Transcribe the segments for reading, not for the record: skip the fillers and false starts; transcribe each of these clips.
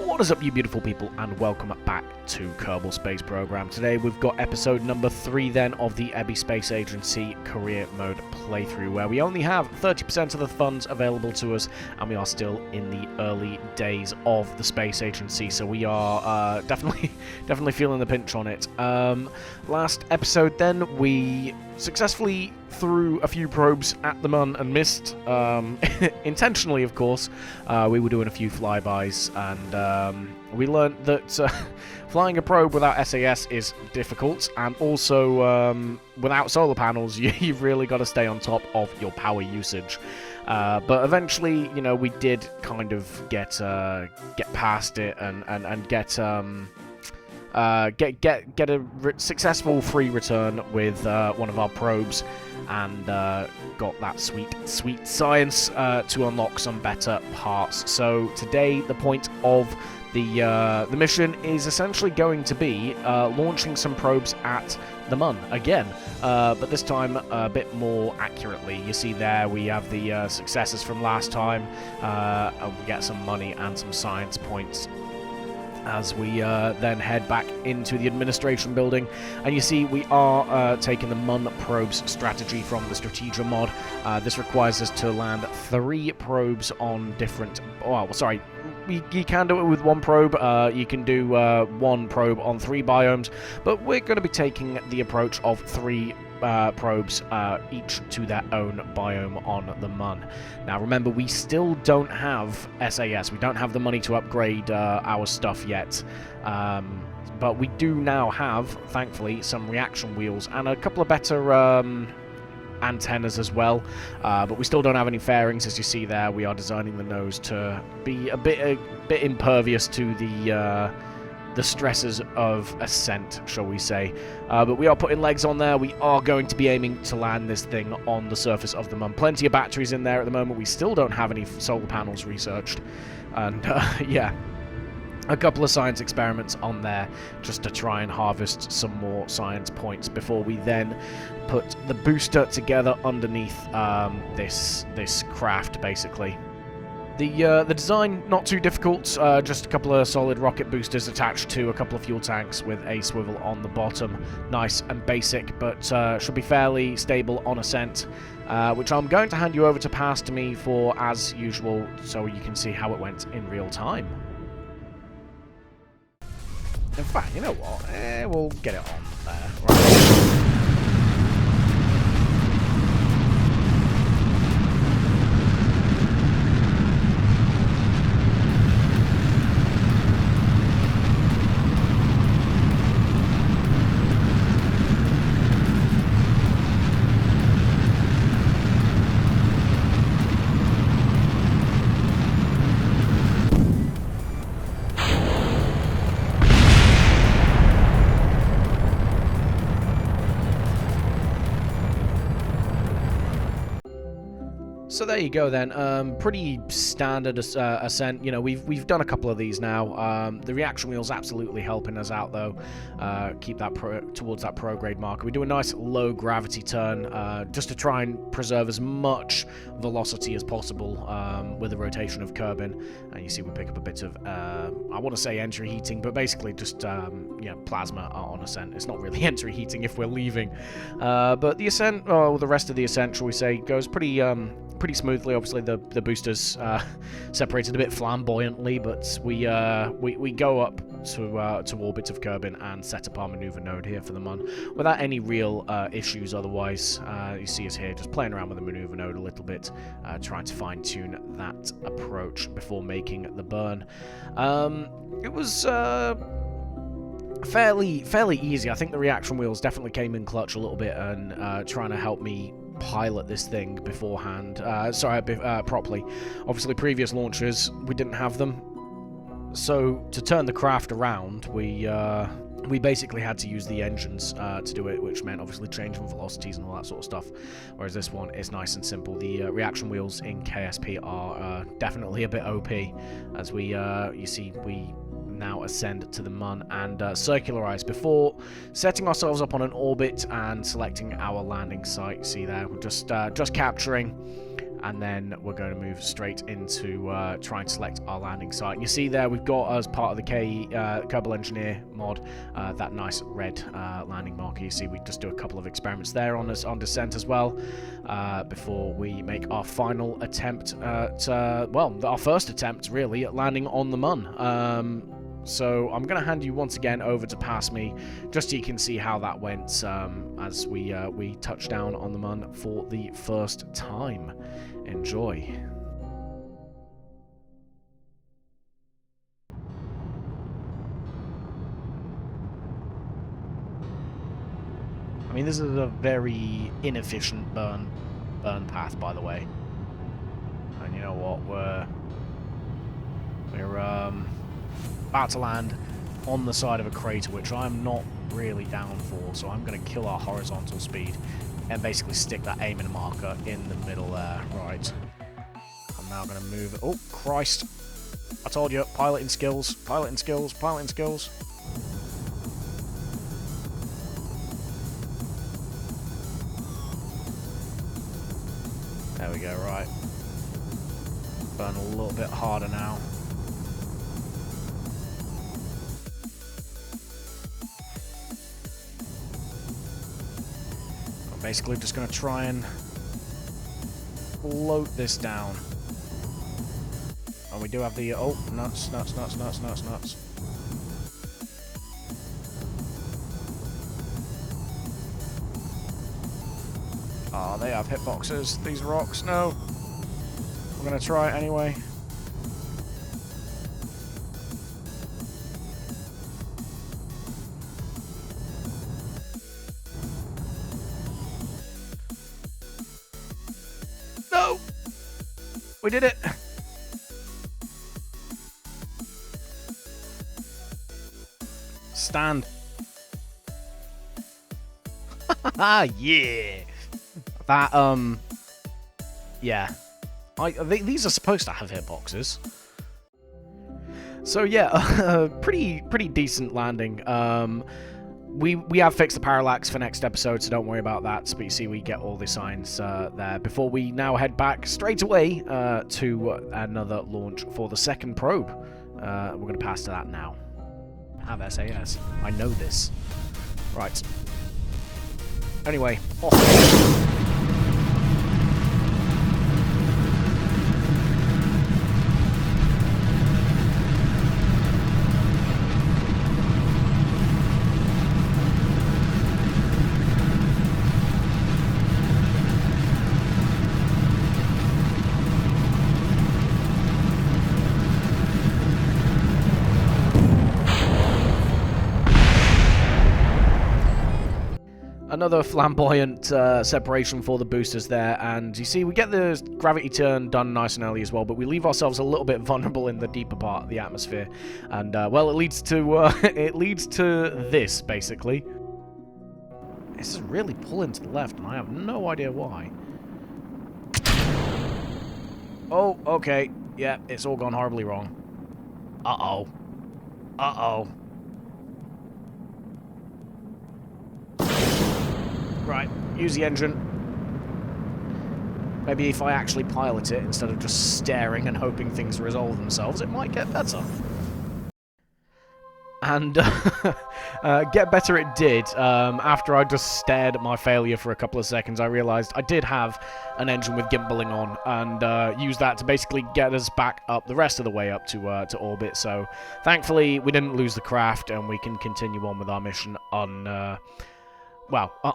What is up, you beautiful people, and welcome back to Kerbal Space Program. Today we've got episode number 3 then of the EBBY Space Agency Career Mode playthrough, where we only have 30% of the funds available to us, and we are still in the early days of the Space Agency, so we are definitely feeling the pinch on it. Last episode then, we successfully threw a few probes at the Mun and missed, intentionally of course. We were doing a few flybys, and we learned that flying a probe without SAS is difficult, and also without solar panels you've really got to stay on top of your power usage. But eventually, you know, we did kind of get past it and get a successful free return with one of our probes, and got that sweet science to unlock some better parts. So today the point of the mission is essentially going to be launching some probes at the Mun again, but this time a bit more accurately. You see there we have the successes from last time, and we get some money and some science points as we then head back into the administration building. And you see we are taking the Mun probes strategy from the Strategia mod. This requires us to land 3 probes on different... Oh, sorry, you can do it with 1 probe. You can do 1 probe on 3 biomes, but we're going to be taking the approach of 3 probes, each to their own biome on the Mun. Now remember, we still don't have SAS, we don't have the money to upgrade our stuff yet, but we do now have, thankfully, some reaction wheels and a couple of better antennas as well, but we still don't have any fairings. As you see there, we are designing the nose to be a bit impervious to the stresses of ascent, shall we say. But we are putting legs on there. We are going to be aiming to land this thing on the surface of the Mun. Plenty of batteries in there at the moment. We still don't have any solar panels researched. And, yeah, a couple of science experiments on there just to try and harvest some more science points before we then put the booster together underneath this craft, basically. The design, not too difficult, just a couple of solid rocket boosters attached to a couple of fuel tanks with a swivel on the bottom. Nice and basic, but should be fairly stable on ascent, which I'm going to hand you over to pass to me for, as usual, so you can see how it went in real time. In fact, you know what? We'll get it on there. Right. So there you go then, pretty standard ascent. You know, we've done a couple of these now. The reaction wheel's absolutely helping us out though, keep that towards that pro grade marker. We do a nice low gravity turn, just to try and preserve as much velocity as possible with the rotation of Kerbin. And you see we pick up a bit of, I want to say entry heating, but basically just you know, plasma on ascent. It's not really entry heating if we're leaving, but the ascent, or the rest of the ascent, shall we say, goes pretty smoothly. Obviously the boosters separated a bit flamboyantly, but we go up to orbit of Kerbin and set up our maneuver node here for the Mun without any real issues otherwise. You see us here just playing around with the maneuver node a little bit, trying to fine-tune that approach before making the burn. It was fairly easy. I think the reaction wheels definitely came in clutch a little bit and trying to help me pilot this thing beforehand. Properly. Obviously, previous launches we didn't have them, so to turn the craft around, we basically had to use the engines to do it, which meant obviously changing velocities and all that sort of stuff. Whereas this one is nice and simple. The reaction wheels in KSP are definitely a bit OP, as you see we now ascend to the Mun and circularize before setting ourselves up on an orbit and selecting our landing site. See there, we're just capturing and then we're going to move straight into try and select our landing site. And you see there we've got, as part of the Kerbal Engineer mod, that nice red landing marker. You see we just do a couple of experiments there on descent as well, before we make our final attempt at, well, our first attempt really at landing on the Mun. So I'm going to hand you once again over to pass me, just so you can see how that went as we touch down on the Mun for the first time. Enjoy. I mean, this is a very inefficient burn path, by the way. And you know what? We're about to land on the side of a crater, which I'm not really down for, so I'm going to kill our horizontal speed and basically stick that aiming marker in the middle there. Right. I'm now going to move... Oh, Christ. I told you, piloting skills, piloting skills, piloting skills. There we go, right. Burn a little bit harder now. Basically just going to try and float this down. And we do have the... Oh, nuts. Oh, they have hitboxes. These rocks, no. We're going to try it anyway. No! We did it! Stand. Yeah! That, yeah. These are supposed to have hitboxes. So yeah, pretty decent landing. We have fixed the parallax for next episode, so don't worry about that. But you see, we get all the signs there before we now head back straight away to another launch for the second probe. We're going to pass to that now. Have SAS. I know this. Right. Anyway, off. Another flamboyant separation for the boosters there, and you see we get the gravity turn done nice and early as well, but we leave ourselves a little bit vulnerable in the deeper part of the atmosphere, and well, it leads to this basically. This is really pulling to the left, and I have no idea why. Oh, okay, yeah, it's all gone horribly wrong. Uh-oh. Uh-oh. Right, use the engine. Maybe if I actually pilot it instead of just staring and hoping things resolve themselves, it might get better. And get better it did. After I just stared at my failure for a couple of seconds, I realized I did have an engine with gimbaling on, and used that to basically get us back up the rest of the way up to orbit. So thankfully, we didn't lose the craft, and we can continue on with our mission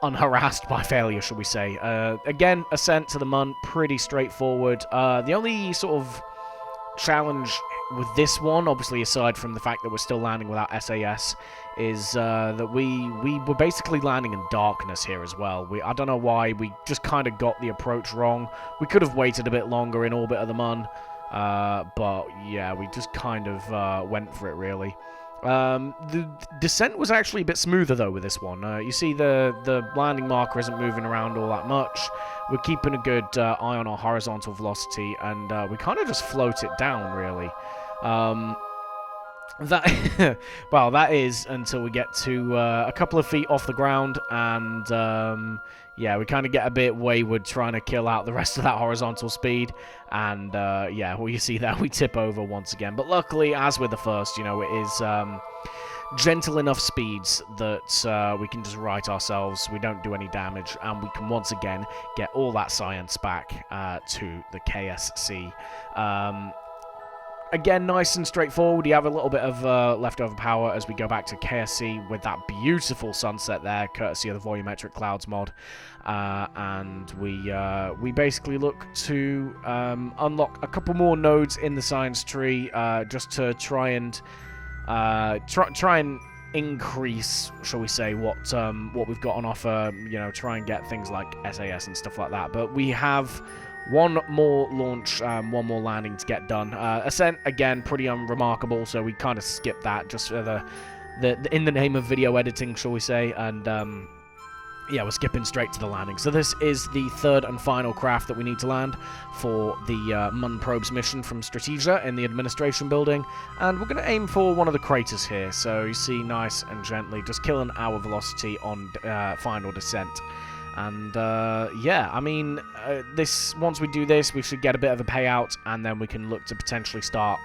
unharassed by failure, shall we say. Again, ascent to the Mun, pretty straightforward. The only sort of challenge with this one, obviously aside from the fact that we're still landing without SAS, is that we were basically landing in darkness here as well. I don't know why, we just kind of got the approach wrong. We could have waited a bit longer in orbit of the Mun, but yeah, we just kind of went for it, really. The descent was actually a bit smoother though with this one. You see the landing marker isn't moving around all that much. We're keeping a good eye on our horizontal velocity, and we kind of just float it down, really. That well, that is until we get to a couple of feet off the ground, and yeah, we kind of get a bit wayward trying to kill out the rest of that horizontal speed, and yeah, well, you see that we tip over once again. But luckily, as with the first, you know, it is gentle enough speeds that we can just right ourselves, we don't do any damage, and we can once again get all that science back to the KSC. Again, nice and straightforward. You have a little bit of leftover power as we go back to KSC with that beautiful sunset there, courtesy of the volumetric clouds mod. And we basically look to unlock a couple more nodes in the science tree just to try and increase, shall we say, what we've got on offer. You know, try and get things like SAS and stuff like that. But we have one more launch, one more landing to get done. Ascent, again, pretty unremarkable, so we kind of skip that just for the in the name of video editing, shall we say, and yeah, we're skipping straight to the landing. So this is the third and final craft that we need to land for the Mun Probes mission from Strategia in the administration building, and we're going to aim for one of the craters here. So you see, nice and gently, just killing our velocity on final descent. And yeah, I mean, this once we do this, we should get a bit of a payout, and then we can look to potentially start,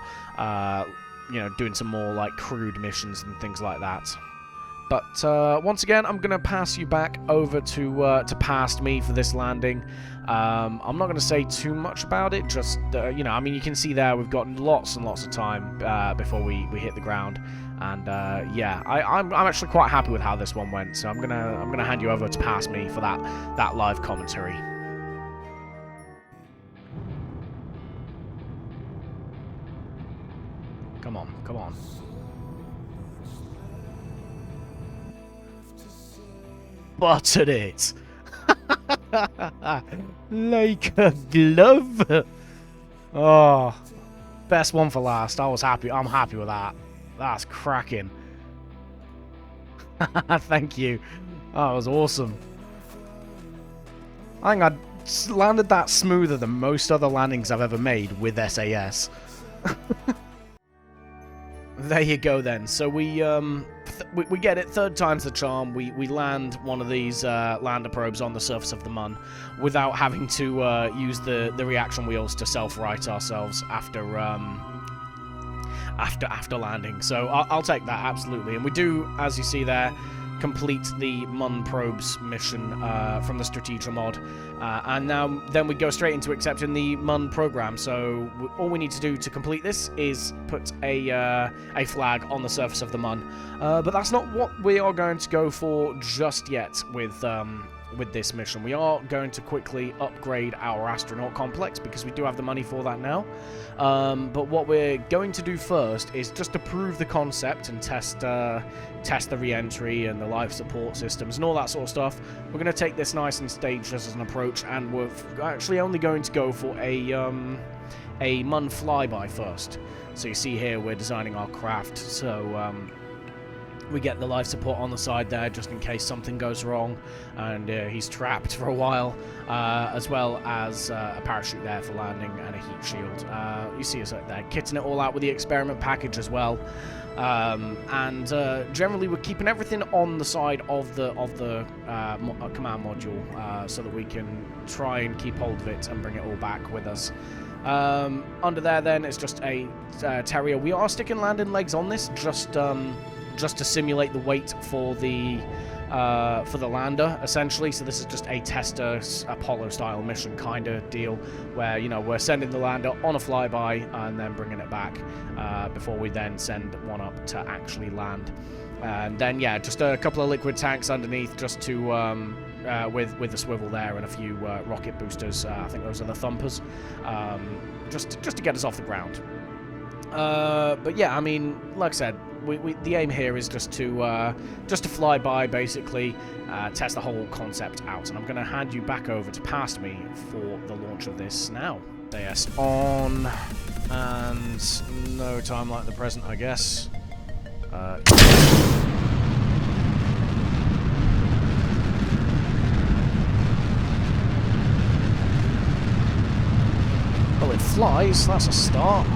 you know, doing some more like crewed missions and things like that. But once again, I'm gonna pass you back over to past me for this landing. I'm not gonna say too much about it. Just you know, I mean, you can see there we've got lots and lots of time before we hit the ground. And yeah, I'm actually quite happy with how this one went. So I'm gonna hand you over to past me for that live commentary. Come on, come on. Buttered it. Like a glove. Oh, best one for last. I was happy. I'm happy with that. That's cracking. Thank you. That was awesome. I think I landed that smoother than most other landings I've ever made with SAS. There you go then. So we get it, third time's the charm. We land one of these lander probes on the surface of the Mun without having to use the reaction wheels to self-right ourselves after landing. So I'll take that, absolutely. And we do, as you see there, complete the Mun Probes mission from the Strategia mod. And then we go straight into accepting the Mun program. So all we need to do to complete this is put a flag on the surface of the Mun. But that's not what we are going to go for just yet with this mission. We are going to quickly upgrade our astronaut complex because we do have the money for that now. But what we're going to do first is just to prove the concept and test the re-entry and the life support systems and all that sort of stuff. We're going to take this nice and staged as an approach, and we're actually only going to go for a Mun flyby first. So you see here we're designing our craft, so we get the life support on the side there just in case something goes wrong and he's trapped for a while, as well as a parachute there for landing and a heat shield. You see us there kitting it all out with the experiment package as well. And generally we're keeping everything on the side of the command module so that we can try and keep hold of it and bring it all back with us. Under there then it's just a Terrier. We are sticking landing legs on this just to simulate the weight for the lander, essentially. So this is just a tester Apollo-style mission kind of deal, where, you know, we're sending the lander on a flyby and then bringing it back before we then send one up to actually land. And then, yeah, just a couple of liquid tanks underneath, just to with the swivel there and a few rocket boosters. I think those are the thumpers, just to get us off the ground. But yeah, I mean, like I said, the aim here is just to fly by, basically, test the whole concept out. And I'm going to hand you back over to past me for the launch of this now. Yes, on, and no time like the present, I guess. Well, it flies, that's a start.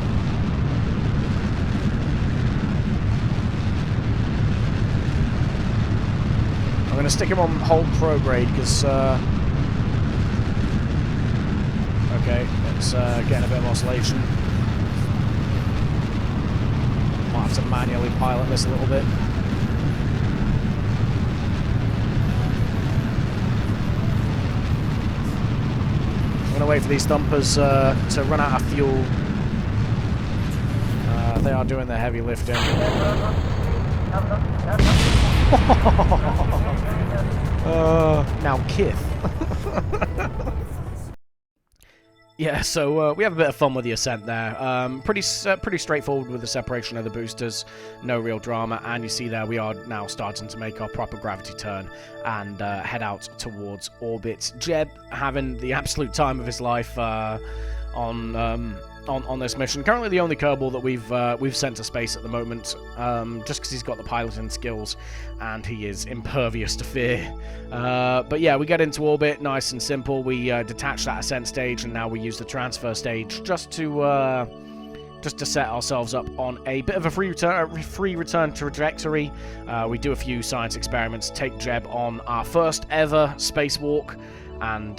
going to stick him on hold prograde because... okay, it's getting a bit of oscillation. Might have to manually pilot this a little bit. I'm going to wait for these thumpers to run out of fuel. They are doing their heavy lifting. Now Kith. Yeah, so we have a bit of fun with the ascent there. Pretty straightforward with the separation of the boosters. No real drama. And you see there we are now starting to make our proper gravity turn and head out towards orbit. Jeb having the absolute time of his life on this mission. Currently the only Kerbal that we've sent to space at the moment, just because he's got the piloting skills and he is impervious to fear. But yeah, we get into orbit, nice and simple. We detach that ascent stage, and now we use the transfer stage just to set ourselves up on a bit of a free return trajectory. We do a few science experiments, take Jeb on our first ever spacewalk, and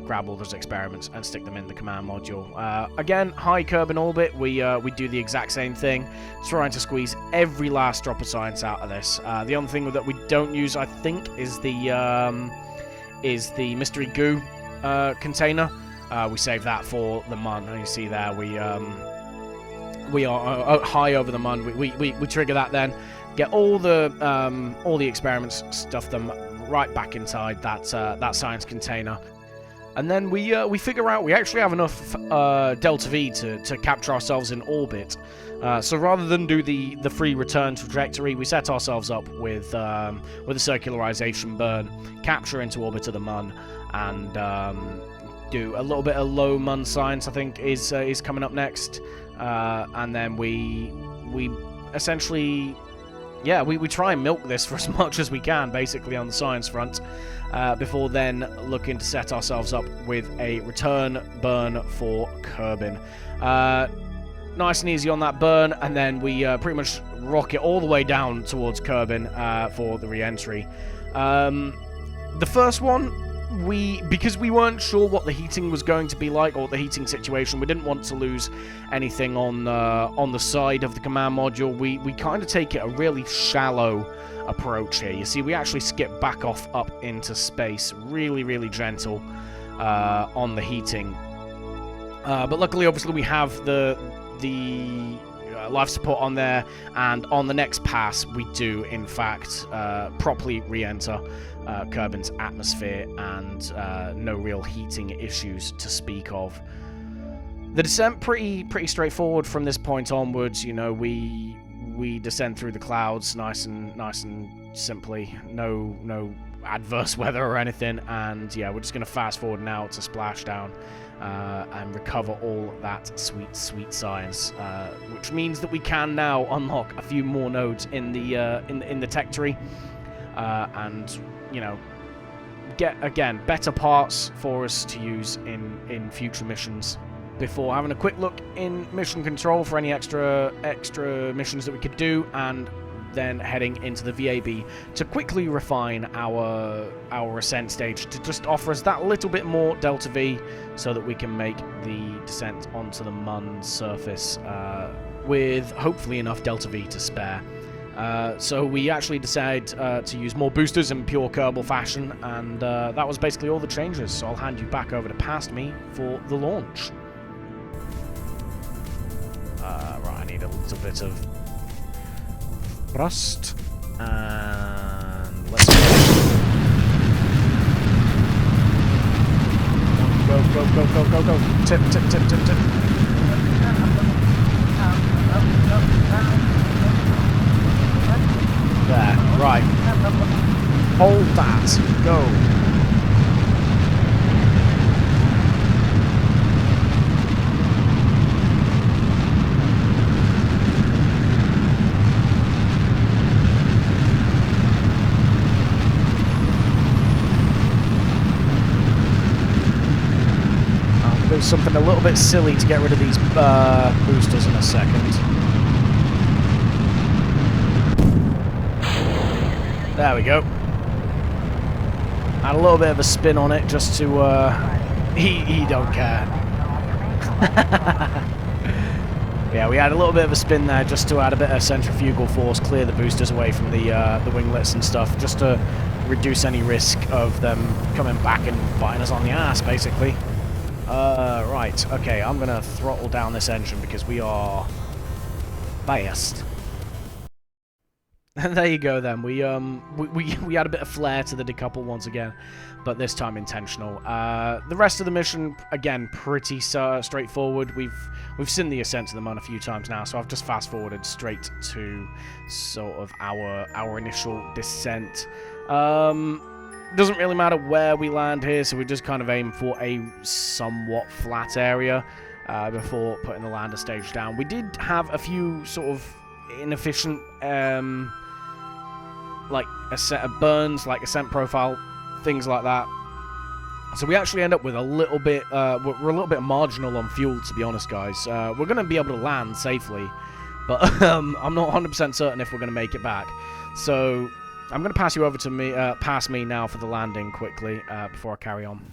grab all those experiments and stick them in the command module. Again, high Kerbal orbit, we do the exact same thing, trying to squeeze every last drop of science out of this. The only thing that we don't use, I think, is the mystery goo container. We save that for the Mun, and you see there we are high over the Mun. We trigger that, then get all the experiments, stuff them right back inside that science container, and then we figure out we actually have enough delta V to capture ourselves in orbit. So rather than do the free return trajectory, we set ourselves up with a circularization burn, capture into orbit of the Mun, and do a little bit of low Mun science, I think is coming up next, and then we essentially. Yeah, we try and milk this for as much as we can, basically, on the science front, before then looking to set ourselves up with a return burn for Kerbin. Nice and easy on that burn, and then we pretty much rocket all the way down towards Kerbin for the re-entry. The first one, because we weren't sure what the heating was going to be like, or the heating situation, we didn't want to lose anything on the side of the command module. We kind of take it a really shallow approach here. You see, we actually skip back off up into space, really gentle on the heating. But luckily, obviously, we have the life support on there, and on the next pass, we do in fact properly re-enter Kerbin's atmosphere, and no real heating issues to speak of. The descent pretty straightforward from this point onwards. You know, we descend through the clouds nice and simply. No adverse weather or anything, and yeah, we're just going to fast forward now to splashdown and recover all that sweet science, which means that we can now unlock a few more nodes in the tech tree, and you know, get again better parts for us to use in future missions. Before having a quick look in mission control for any extra missions that we could do, and then heading into the VAB to quickly refine our ascent stage to just offer us that little bit more delta V, so that we can make the descent onto the Mun surface with hopefully enough delta V to spare. So we actually decided to use more boosters in pure Kerbal fashion, and that was basically all the changes. So I'll hand you back over to past me for the launch. Right, I need a little bit of thrust, and let's go. Tip. There, right. Hold that. Go. I'll do something a little bit silly to get rid of these boosters in a second. There we go. Had a little bit of a spin on it just to, he don't care. Yeah, we had a little bit of a spin there just to add a bit of centrifugal force, clear the boosters away from the winglets and stuff, just to reduce any risk of them coming back and biting us on the ass, basically. Right, okay, I'm gonna throttle down this engine because we are fast. And there you go then, we had a bit of flair to the decouple once again, but this time intentional. The rest of the mission, again, pretty straightforward. We've seen the ascent to the moon a few times now, so I've just fast-forwarded straight to sort of our initial descent. Doesn't really matter where we land here, so we just kind of aim for a somewhat flat area before putting the lander stage down. We did have a few sort of inefficient like a set of burns, like ascent profile, things like that. So we actually end up with a little bit, we're a little bit marginal on fuel, to be honest, guys. We're going to be able to land safely, but I'm not 100% certain if we're going to make it back. So I'm going to pass you over to me, pass me now for the landing quickly before I carry on.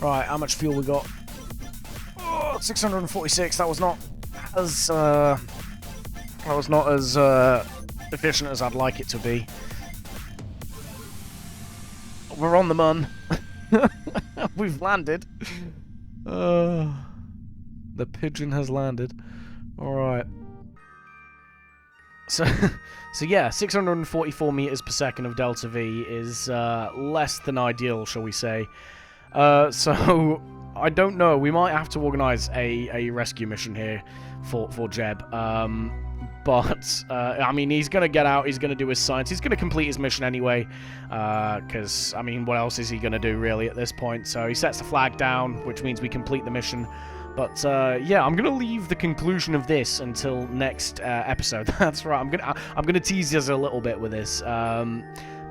Right, how much fuel we got? Oh, 646. That was not as efficient as I'd like it to be. We're on the moon. We've landed. The pigeon has landed. All right. So yeah, 644 meters per second of delta V is less than ideal, shall we say. So, I don't know, we might have to organise a rescue mission here for Jeb, but, I mean, he's going to get out, he's going to do his science, he's going to complete his mission anyway, because, I mean, what else is he going to do, really, at this point? So, he sets the flag down, which means we complete the mission, but, yeah, I'm going to leave the conclusion of this until next episode. That's right, I'm going to tease you a little bit with this,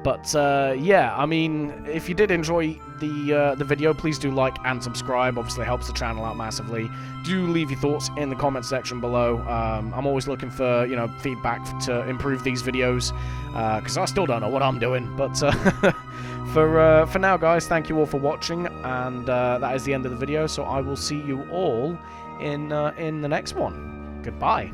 but, yeah, I mean, if you did enjoy the video, please do like and subscribe. Obviously helps the channel out massively. Do leave your thoughts in the comment section below. I'm always looking for, you know, feedback to improve these videos, because I still don't know what I'm doing. But for now, guys, thank you all for watching, and that is the end of the video, so I will see you all in the next one. Goodbye.